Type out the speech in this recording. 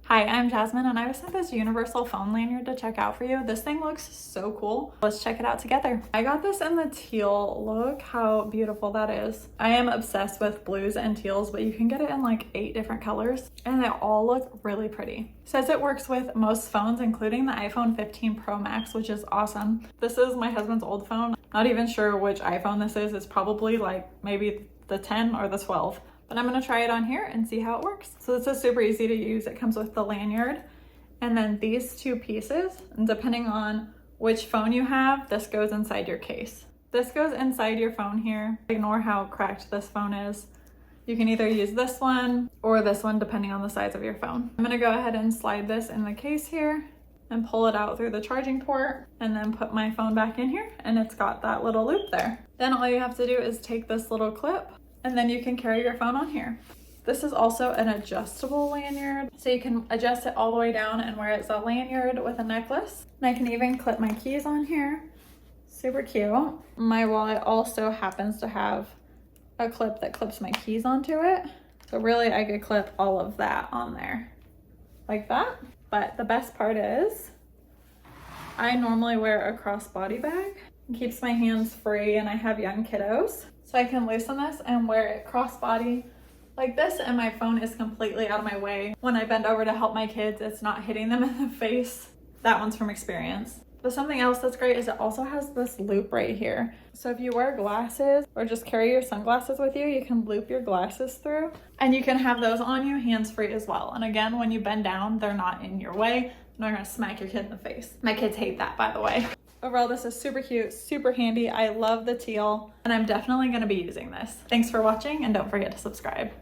Hi, I'm Jasmine and I was sent this universal phone lanyard to check out for you. This thing looks so cool. Let's check it out together. I got this in the teal. Look how beautiful that is. I am obsessed with blues and teals, but you can get it in like 8 different colors and they all look really pretty. It says it works with most phones, including the iPhone 15 Pro Max, which is awesome. This is my husband's old phone. Not even sure which iPhone this is. It's probably like maybe the 10 or the 12. But I'm gonna try it on here and see how it works. So this is super easy to use. It comes with the lanyard and then these 2 pieces. And depending on which phone you have, this goes inside your case. This goes inside your phone here. Ignore how cracked this phone is. You can either use this one or this one depending on the size of your phone. I'm gonna go ahead and slide this in the case here and pull it out through the charging port and then put my phone back in here and it's got that little loop there. Then all you have to do is take this little clip and then you can carry your phone on here. This is also an adjustable lanyard, so you can adjust it all the way down and wear it as a lanyard with a necklace. And I can even clip my keys on here. Super cute. My wallet also happens to have a clip that clips my keys onto it. So really I could clip all of that on there like that. But the best part is I normally wear a crossbody bag. It keeps my hands free and I have young kiddos. So I can loosen this and wear it crossbody like this and my phone is completely out of my way. When I bend over to help my kids, it's not hitting them in the face. That one's from experience. But something else that's great is it also has this loop right here. So if you wear glasses or just carry your sunglasses with you, you can loop your glasses through and you can have those on you hands-free as well. And again, when you bend down, they're not in your way. They're not gonna smack your kid in the face. My kids hate that, by the way. Overall, this is super cute, super handy. I love the teal and I'm definitely gonna be using this. Thanks for watching and don't forget to subscribe.